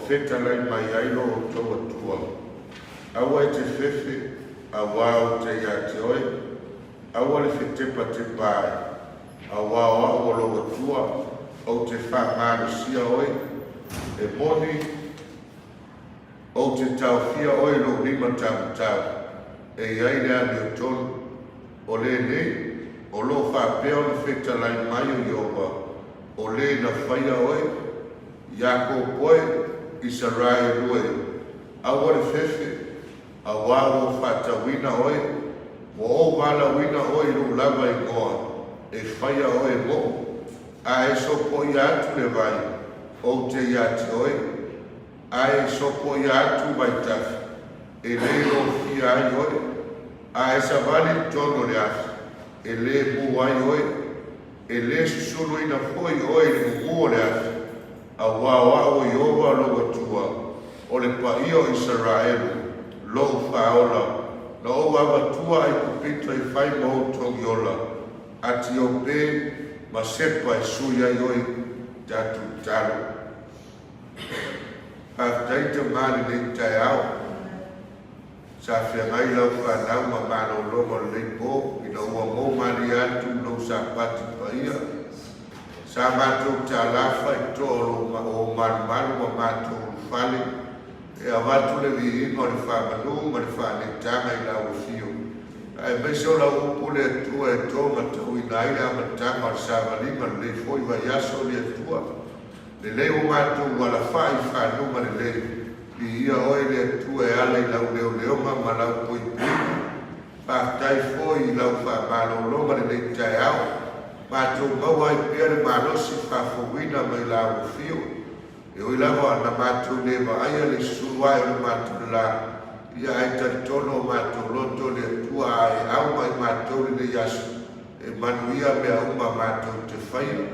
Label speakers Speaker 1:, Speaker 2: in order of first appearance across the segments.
Speaker 1: Feta lai mai ailo o tau atua. Awa e te fefe, awa o te ia te oe, awa le fetepa te pae, awa o awa lo atua, o te wha maro sia oe, e moni, o te tau fia oe lo lima tau tau, e iaile ani o tonu, o le ne, o lo wha peo le feta lai mai o iowa, o le na whaia oe, Iako poe, Isarai lue, awale fefe, awawo fata wina oe, mo o wala wina oe lu lava i ngoa, e whaia oe mo, a e sopo i atu le vai, o te iati oe, a e sopo i atu vai tafi, e le lo fia ai oe, a e savali tono le afi, e le mu ai oe, e le susulu ina foi oe le mu le afi, a wā o Iova lo atua, o le paio Israelu, lo whaola, na o wawatua i kupita i whai mau tongiola, ati o pe ma sepa e suia i oi tatu taru. A taita mani ni tai au, sa whia ngai lau whanau ma mano loma leipo, i na ua mō mani atu lo sa pati paia, sa mātou tā lafa i tōro o maru ma mātou whale, e a watu le vi ino le whamanu, ma le whanetanga i lau fio. ai mai so la upule tua e tonga tau ina aile amatanga o savalima le foi wa yaso le tua le leo mātou wala whai whanuma le leo i ia oe le tua e ala i lau leo leo ma lau pui pui pātai foi i lau whamalo longa le le tai au mātou maua i pia le malosi whawhawina mai lau fio e oi lava na mātou le aia le suruai o le mātou la ia ai taritono mātou loto le tua ai au mai mātou le yasu e manuia mea uma mātou te whaia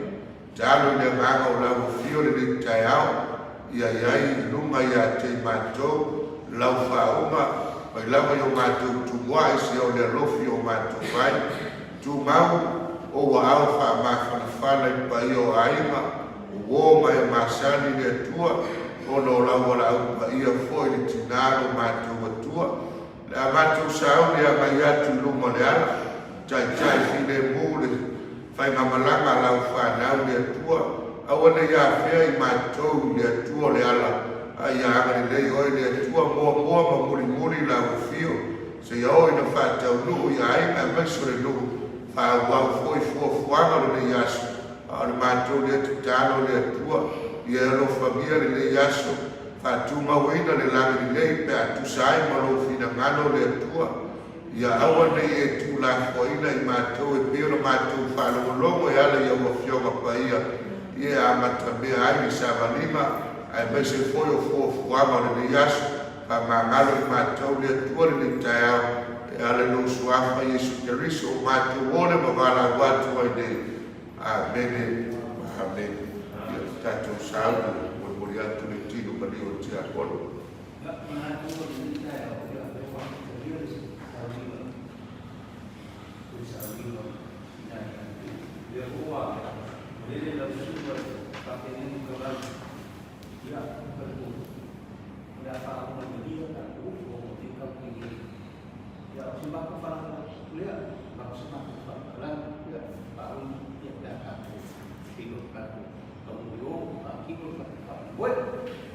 Speaker 1: talo le nganga o lau fio le tai au ia iai lunga ia te mātou lau whauma mai lava i o mātou tumua e si o le lofi o mātou vai tu mau o wa au wha mawhanawhana i pai o aima o mai masani le tua ono lau wala au pa ia foi le tinaro mātou atua le a mātou sao le a mai atu lunga le ala tai fine mūle whai mamalanga lau whanau le atua awana ia whea i mātou le atua le ala a ia angare lei oi le atua mua ma muri lau fio se ia oi na whatau nuu ia aina maiso le nuu whawau foi fuafuanga le yasu a le mātou le tatalo le atua ia alo famia le yaso fatuma wina le langi nei pe atu sai malo fina ngano le tua ia awa nei e tu la foina i mātou e pio na mātou whalongolongo e ala ia wafionga paia ia amata mea ai ni savalima ai mese foi o fuafuama le yaso pa mangalo i mātou le tua le taiao e ala no suafa Yesu Keriso o mātou ole mavala watu ai nei amene amen tato salvo o moriato le tino ma dio ti apolo
Speaker 2: Bueno,